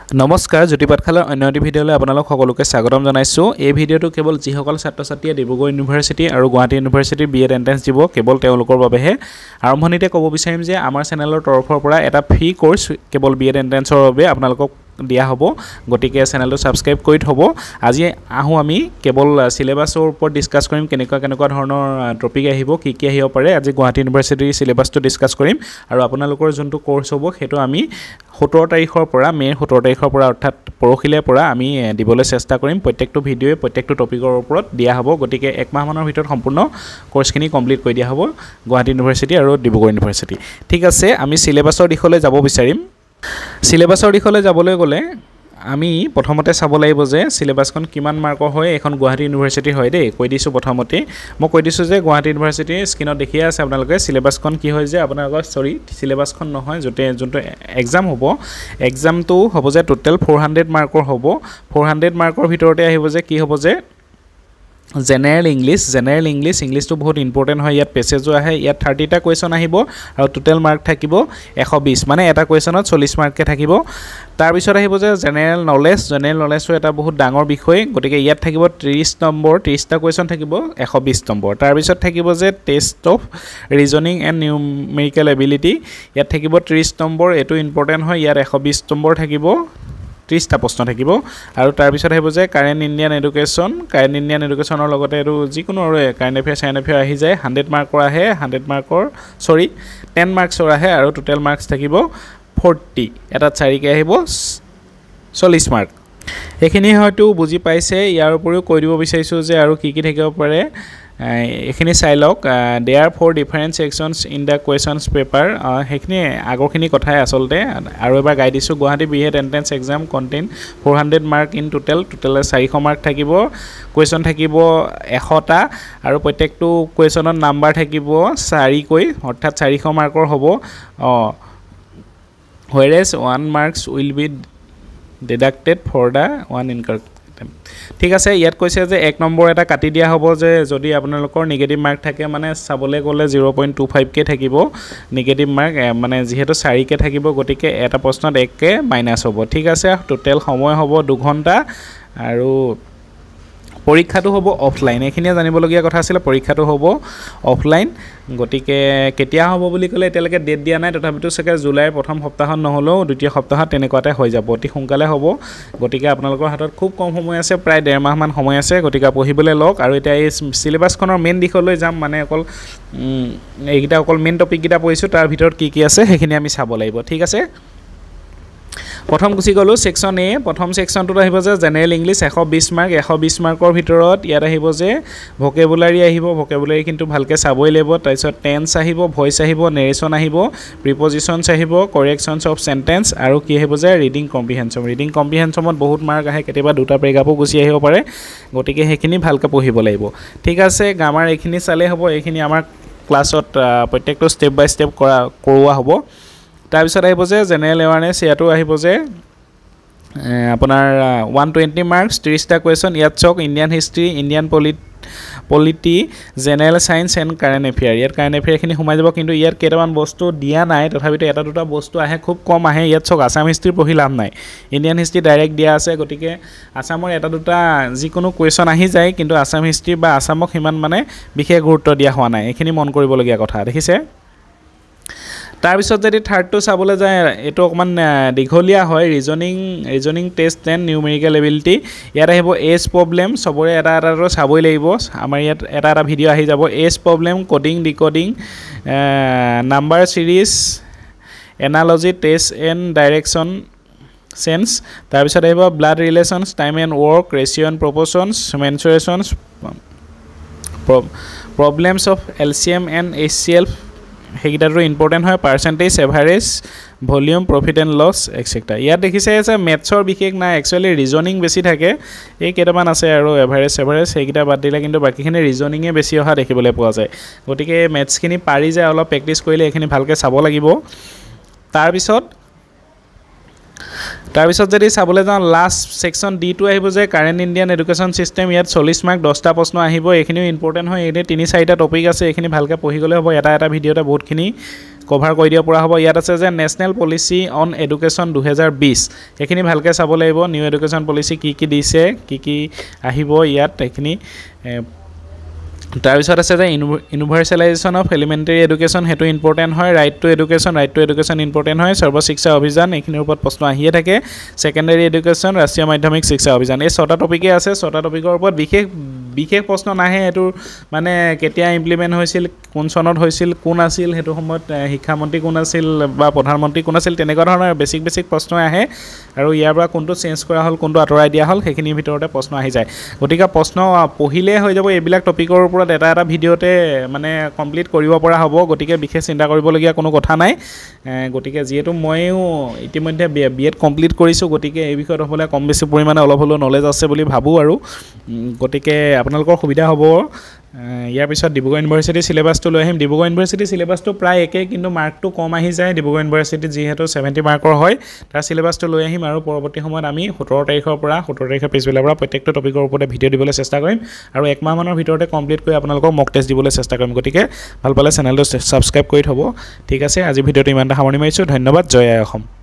নমস্কাৰ জ্যোতি পাঠশালাৰ অন্য এটি ভিডিঅ'লৈ আপোনালোক সকলোকে স্বাগতম জনাইছোঁ। এই ভিডিঅ'টো কেৱল যিসকল ছাত্ৰ-ছাত্ৰীয়ে ডিব্ৰুগড় ইউনিভাৰ্চিটি আৰু গুৱাহাটী ইউনিভাৰ্চিটিৰ বিএড এণ্ট্ৰেন্স দিব কেৱল তেওঁলোকৰ বাবেহে। আৰম্ভণিতে ক'ব বিচাৰিম যে আমাৰ চেনেলৰ তৰফৰ পৰা এটা ফ্ৰী কোৰ্চ কেৱল বিএড এণ্ট্ৰেন্সৰ বাবে আপোনালোকক দিয়া হ'ব, গতিকে চেনেলটো ছাবস্ক্ৰাইব কৰি থ'ব। আজি আহোঁ আমি কেৱল চিলেবাছৰ ওপৰত ডিছকাছ কৰিম, কেনেকুৱা ধৰণৰ টপিক আহিব, কি আহিব পাৰে। আজি গুৱাহাটী ইউনিভাৰ্চিটিৰ চিলেবাছটো ডিছকাছ কৰিম আৰু আপোনালোকৰ যোনটো কোৰ্চ হ'ব সেইটো আমি 17 তাৰিখৰ পৰা মে'ৰ 17 তাৰিখৰ পৰা অৰ্থাৎ পৰহিলৈ পৰা আমি দিবলৈ চেষ্টা কৰিম। প্ৰত্যেকটো ভিডিঅ'ই প্ৰত্যেকটো টপিকৰ ওপৰত দিয়া হ'ব, গতিকে এক মাহমানৰ ভিতৰত সম্পূৰ্ণ কোৰ্চখিনি কমপ্লিট কৰি দিয়া হ'ব গুৱাহাটী ইউনিভাৰ্চিটি আৰু ডিব্ৰুগড় ইউনিভাৰ্চিটি। ঠিক আছে, আমি চিলেবাছৰ দিশলৈ যাব বিচাৰিম। চিলেবাছৰ দিশলৈ যাবলৈ গ'লে আমি প্ৰথমতে চাব লাগিব যে চিলেবাছখন কিমান মাৰ্কৰ হয়। এখন গুৱাহাটী ইউনিভাৰ্চিটি হয় দেই, কৈ দিছোঁ প্ৰথমতেই। মই কৈ দিছোঁ যে গুৱাহাটী ইউনিভাৰ্চিটিৰ স্ক্ৰীনত দেখিয়ে আছে আপোনালোকে চিলেবাছখন কি হয় যে আপোনালোকৰ চিলেবাছখন নহয়, যোনটো এক্সাম হ'ব, এক্সামটো হ'ব যে টোটেল 400 মাৰ্কৰ হ'ব। 400 মাৰ্কৰ ভিতৰতে আহিব যে কি হ'ব যে জেনেৰেল ইংলিছটো বহুত ইম্পৰ্টেণ্ট হয়। ইয়াত পেছেজো আহে, ইয়াত 30টা কুৱেশ্যন আহিব আৰু টোটেল মাৰ্ক থাকিব 120, মানে এটা কুৱেশ্যনত 40 মাৰ্ককৈ থাকিব। তাৰপিছত আহিব যে জেনেৰেল নলেজটো এটা বহুত ডাঙৰ বিষয়, গতিকে ইয়াত থাকিব 30 নম্বৰ, 30টা কুৱেশ্যন থাকিব 120 নম্বৰ। তাৰপিছত থাকিব যে taste of reasoning and numerical ability, ইয়াত থাকিব 30 নম্বৰ, এইটো ইম্পৰ্টেণ্ট হয়। ইয়াত 120 নম্বৰ থাকিব, 30টা প্ৰশ্ন থাকিব। আৰু তাৰপিছত আহিব যে কাৰেণ্ট ইণ্ডিয়ান এডুকেশ্যনৰ লগতে এইটো যিকোনো আৰু কাৰেণ্ট এফেয়াৰ আহি যায়। 100 মাৰ্কৰ আহে, 10 মাৰ্কছৰ আহে আৰু টোটেল মাৰ্কছ থাকিব 40, এটাত 4কৈ আহিব 40 মাৰ্ক। এইখিনি হয়তো বুজি পাইছে। ইয়াৰ উপৰিও কৈ দিব বিচাৰিছোঁ যে আৰু কি থাকিব পাৰে এইখিনি চাই লওক। There 4 different sections in the questions paper, সেইখিনি আগৰখিনি কথাই আচলতে আৰু এবাৰ গাই দিছোঁ। Guwahati B Ed entrance exam contain 400 mark in total 400 mark থাকিব। কুৱেশ্যন থাকিব 100টা আৰু প্ৰত্যেকটো কুৱেশ্যনত নাম্বাৰ থাকিব 4কৈ, অৰ্থাৎ 400 মাৰ্কৰ হ'ব। whereas 1 marks will be deducted for the one incorrect. ঠিক আছে, ইয়াত কৈছে যে 1 নম্বৰ এটা কাটি দিয়া হ'ব যে যদি আপোনালোকৰ নিগেটিভ মাৰ্ক থাকে, মানে চাবলৈ গ'লে 0.25কৈ থাকিব নিগেটিভ মাৰ্ক, মানে যিহেতু 4কৈ থাকিব গতিকে এটা প্ৰশ্নত 1কৈ মাইনাছ হ'ব। ঠিক আছে, টোটেল সময় হ'ব 2 ঘণ্টা আৰু পৰীক্ষাটো হ'ব অফলাইন। এইখিনিয়ে জানিবলগীয়া কথা আছিলে, পৰীক্ষাটো হ'ব অফলাইন। গতিকে কেতিয়া হ'ব বুলি ক'লে এতিয়ালৈকে ডেট দিয়া নাই, তথাপিতো চাগে জুলাইৰ প্ৰথম সপ্তাহত নহ'লেও দ্বিতীয় সপ্তাহত তেনেকুৱাতে হৈ যাব, অতি সোনকালে হ'ব। গতিকে আপোনালোকৰ হাতত খুব কম সময় আছে, প্ৰায় 1.5 মাহমান সময় আছে, গতিকে পঢ়িবলৈ লওক। আৰু এতিয়া এই চিলেবাছখনৰ মেইন দিশলৈ যাম, মানে এইকেইটা অকল মেইন টপিককেইটা পঢ়িছোঁ, তাৰ ভিতৰত কি আছে সেইখিনি আমি চাব লাগিব। ঠিক আছে, প্ৰথম গুচি গ'লোঁ ছেকশ্যন এ। প্ৰথম ছেকশ্যনটোত আহিব যে জেনেৰেল ইংলিছ 120 মাৰ্ক। 120 মাৰ্কৰ ভিতৰত ইয়াত আহিব যে ভকেবুলাৰী আহিব, ভকেবুলাৰী কিন্তু ভালকৈ চাবই লাগিব। তাৰপিছত টেন্স আহিব, ভইচ আহিব, নেৰেশ্যন আহিব, প্ৰিপজিশ্যনছ আহিব, কাৰেকশ্যনছ অফ চেণ্টেন্স আৰু কি আহিব যে ৰিডিং কম্প্ৰিহেনশ্যমত বহুত মাৰ্ক আহে, কেতিয়াবা 2টা পেৰেগ্ৰাফো গুচি আহিব পাৰে, গতিকে সেইখিনি ভালকৈ পঢ়িব লাগিব। ঠিক আছে, গ্ৰামাৰ এইখিনি চালেই হ'ব, এইখিনি আমাৰ ক্লাছত প্ৰত্যেকটো ষ্টেপ বাই ষ্টেপ কৰোৱা হ'ব। তাৰপিছত আহিব যে জেনেৰেল এৱাৰনেছ, ইয়াতো আহিব যে আপোনাৰ 120 মাৰ্কছ, 30টা কুৱেশ্যন। ইয়াত চাওক Indian history, Indian polity, general science and current affair. ইয়াত কাৰেণ্ট এফেয়াৰখিনি সোমাই যাব, কিন্তু ইয়াত কেইটামান বস্তু দিয়া নাই, তথাপিতো 1-2টা বস্তু আহে, খুব কম আহে। ইয়াত চাওক আছাম হিষ্ট্ৰী পঢ়ি লাভ নাই, ইণ্ডিয়ান হিষ্ট্ৰী ডাইৰেক্ট দিয়া আছে, গতিকে আছামৰ 1-2টা যিকোনো কুৱেশ্যন আহি যায়, কিন্তু আছাম হিষ্ট্ৰী বা আছামক সিমান মানে বিশেষ গুৰুত্ব দিয়া হোৱা নাই। এইখিনি মন কৰিবলগীয়া কথা, দেখিছে। তাৰপিছত যদি থাৰ্ডটো চাবলৈ যায়, এইটো অকণমান দীঘলীয়া হয়, reasoning test and numerical ability. ইয়াত আহিব এজ প্ৰব্লেম, চবৰে এটা চাবই লাগিব, আমাৰ ইয়াত এটা ভিডিঅ' আহি যাব। Age problem, coding decoding, number series, analogy, test and direction change. তাৰপিছত আহিব blood relations, time and work, ratio' and proportions, mensurations, problems of LCM and HCL, সেইকেইটাতো ইম্পৰ্টেণ্ট হয়। Percentage, average, volume, profit and loss, extra. ইয়াত দেখিছে যে মেথছৰ বিশেষ নাই, actually reasoning বেছি থাকে, এই কেইটামান আছে আৰু এভাৰেজ সেইকেইটা বাদ দিলে কিন্তু বাকীখিনি ৰিজনিঙে বেছি অহা দেখিবলৈ পোৱা যায়। গতিকে মেথছখিনি পাৰি যায়, অলপ প্ৰেক্টিছ কৰিলে এইখিনি ভালকৈ চাব লাগিব। তাৰপিছত যদি চাবলৈ যাওঁ লাষ্ট ছেকশ্যন ডিটো আহিব যে কাৰেণ্ট ইণ্ডিয়ান এডুকেশ্যন ছিষ্টেম। ইয়াত 40 মাৰ্ক, 10টা প্ৰশ্ন আহিব, এইখিনিও ইম্পৰ্টেণ্ট হয়। এইখিনি 3-4টা টপিক আছে, এইখিনি ভালকৈ পঢ়ি গ'লে হ'ব। এটা ভিডিঅ'তে বহুতখিনি কভাৰ কৰি দিব পৰা হ'ব ইয়াত আছে যে নেশ্যনেল পলিচি অন এডুকেশ্যন 2020 এইখিনি ভালকৈ চাব লাগিব নিউ এডুকেশ্যন পলিচি কি দিছে কি আহিব ইয়াত এইখিনি তাৰপিছত আছে যে ইউনিভাৰ্চেলাইজেশ্যন অফ এলিমেণ্টাৰী এডুকেশ্যন সেইটো ইম্পৰ্টেণ্ট হয় ৰাইট টু এডুকেশ্যন ইম্পৰ্টেণ্ট হয় সৰ্বশিক্ষা অভিযান এইখিনিৰ ওপৰত প্ৰশ্ন আহিয়ে থাকে ছেকেণ্ডেৰী এডুকেশ্যন ৰাষ্ট্ৰীয় মাধ্যমিক শিক্ষা অভিযান এই 6টা টপিকে আছে 6টা টপিকৰ ওপৰত বিশেষ প্ৰশ্ন নাহে এইটো মানে কেতিয়া ইমপ্লিমেণ্ট হৈছিল কোন চনত হৈছিল কোন আছিল সেইটো সময়ত শিক্ষামন্ত্ৰী কোন আছিল বা প্ৰধানমন্ত্ৰী কোন আছিল তেনেকুৱা ধৰণৰ বেছিক প্ৰশ্ন আহে আৰু ইয়াৰ পৰা কোনটো চেঞ্জ কৰা হ'ল কোনটো আঁতৰাই দিয়া হ'ল সেইখিনিৰ ভিতৰতে প্ৰশ্ন আহি যায় গতিকে প্ৰশ্ন পঢ়িলে হৈ যাব এইবিলাক টপিকৰ ওপৰত এটা ভিডিঅ'তে মানে কমপ্লিট কৰিব পৰা হ'ব গতিকে বিশেষ চিন্তা কৰিবলগীয়া কোনো কথা নাই গতিকে যিহেতু মইও ইতিমধ্যে বিএড কমপ্লিট কৰিছোঁ গতিকে এই বিষয়ত হ'বলৈ কম বেছি পৰিমাণে অলপ হ'লেও নলেজ আছে বুলি ভাবোঁ আৰু গতিকে আপোনালোকৰ সুবিধা হ'ব ইয়াৰ পিছত ডিব্ৰুগড় ইউনিভাৰ্চিটি সিলেবাছটো লৈ আহিম ডিব্ৰুগড় ইউনিভাৰ্চিটি সিলেবাছটো প্ৰায় একেই কিন্তু মাৰ্কটো কম আহি যায় ডিব্ৰুগড় ইউনিভাৰ্চিটিত যিহেতু 70 মাৰ্কৰ হয় তাৰ সিলেবাছটো লৈ আহিম আৰু পৰৱৰ্তী সময়ত আমি 17 তাৰিখৰ পিছবেলাৰ পৰা প্ৰত্যেকটো টপিকৰ ওপৰতে ভিডিঅ' দিবলৈ চেষ্টা কৰিম আৰু এক মাহমানৰ ভিতৰতে কমপ্লিট কৰি আপোনালোকক মক টেষ্ট দিবলৈ চেষ্টা কৰিম গতিকে ভাল পালে চেনেলটো ছাবস্ক্ৰাইব কৰি থ'ব ঠিক আছে আজি ভিডিঅ'টো ইমানটা সামৰণি মাৰিছোঁ ধন্যবাদ জয় আই অসম